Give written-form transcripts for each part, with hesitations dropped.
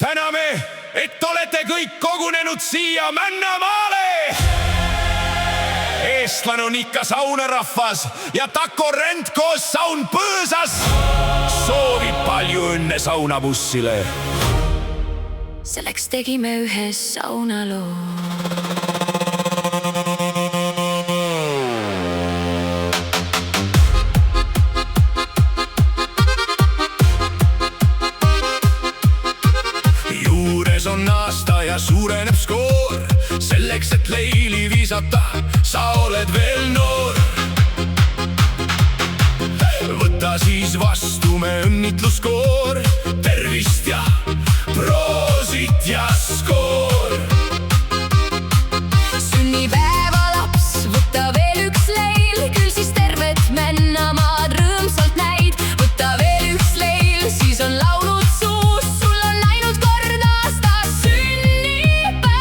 täname, et olete kõik kogunenud siia Männamaale. Eestlane on ikka saunarahvas ja Taco Rent koos saun põõsas soovib palju õnne saunabussile. Selleks tegime ühe saunaloo. Juures on aasta ja suureneb skoor. Selleks, et leili viisata, sa oled veel noor. Võta siis vastu me õnnitluskoor. Tervist ja proosit ja skoor. Sünnipäeva laps, võta veel üks leil, küll siis tervet Männamaad rõõmsalt näid. Võta veel üks leil, siis on laulud suus, sul on ainult kord aastas sünnipäev.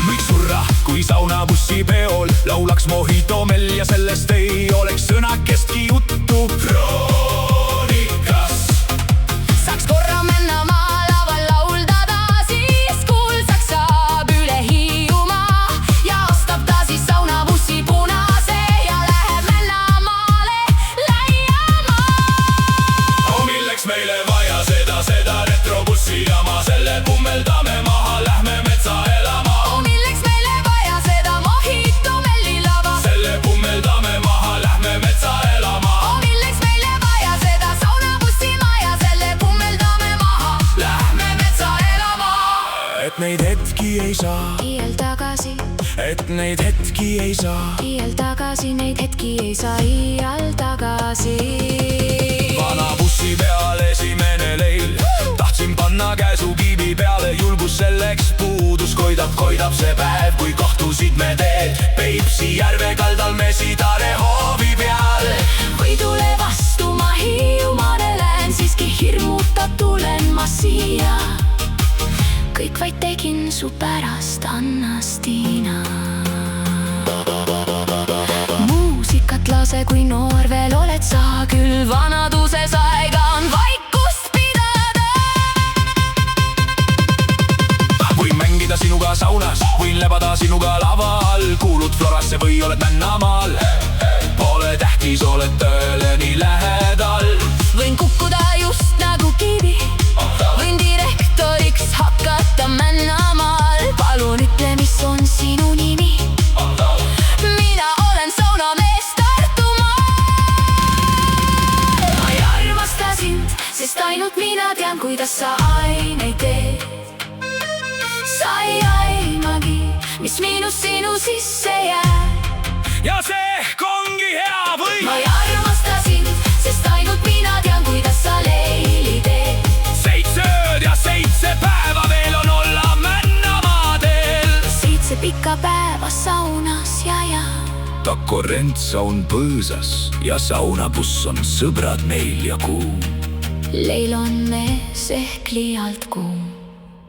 Võiks surra, kui saunabussi peol laulaks Mojito Mell ja sellest ei oleks sõnakestki juttu. Kroonikas saaks korra Männamaa laval lauldada, siis kuulsaks saab üle Hiiumaa ja ostab ta siis saunabussi punase ja läheb Männamaale laiama. Milleks meile vaja seda retrobussi jama, selle pummeldame maha, lähme metsa elama. Milleks meile vaja seda Mojito Melli lava, selle pummeldame maha, lähme metsa elama. milleks meile vaja seda saunabussi maja, selle pummeldame maha, lähme metsa elama. Et neid hetki ei saa, Iial tagasi, et neid hetki ei saa. iial tagasi, neid hetki ei saa iial tagasi. Vana bussi peal esimene leil, tahtsin panna käe su kiibi peale, julgus selleks puudus. Koidab see päev, kui kohtusid me teed Peipsi järve kaldal Mesitare hoovi peal. Võidule vastu ma Hiiumaale lähen, siiski hirmuta tulen ma siia. Kõik vaid tegin su pärast, Anna-Stiina. Muusikat lase, kui noor veel oled sa, küll vanaduses aega on vaikust pidada. Võin mängida sinuga saunas, võin lebada sinuga laval, kuulud Florasse või oled Männamaal. Pole tähtis, oled tööle nii lähedal. Võin kukkuda just nagu kivi, võin direktoriks hakata Männamaal. Palun ütle, mis on sinu nimi. Mina olen saunamees Tartumaal. Ma ei armasta sind, sest ainult mina tean, kuidas sa aineid teed. Sa ei aimagi, mis miinus sinu sisse jääb. Ja see ongi hea või? Ma ei armasta sind, sest ainult mina tean, kuidas sa leili teed. 7 ööd ja 7 päeva veel on olla Männamaadel. 7 pikka päeva saunas ja. Taco Rent saun põõsas ja saunabuss on sõbrad meil ja kuum. Leil on mees ehk liialt kuum.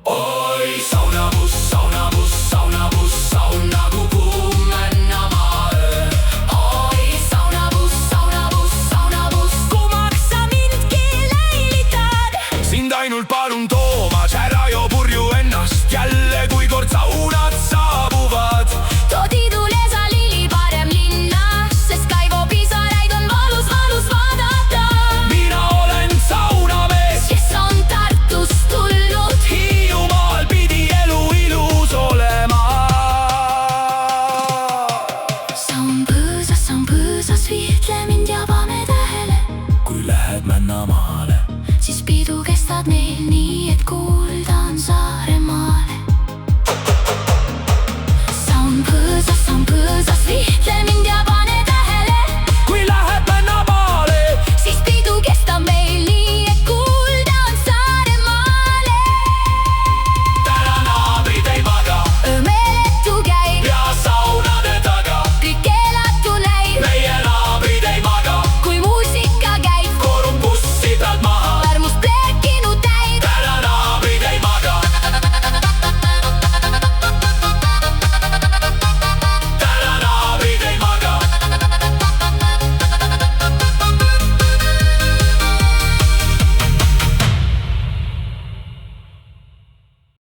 Oi, saunabuss, saunabuss, saunabuss, saun nagu kuum Männamaale. Oi, saunabuss, saunabuss, saunabuss, kumaks sa mindki leilitad. Sind ainult palun Toomas, ära joo purju ennast jälle, kui kord saunad saabuvad. Toodi tule sa lili parem linna, sest Kaivo pisaraid on valus vaadata. Mina olen saunamees, Kes on Tartust tulnud, Hiiumaal pidi elu ilus olema. saun põõsas, viitle mind ja pane tähele. Kui lähed Männamaale, Siis pidu kestad meil nii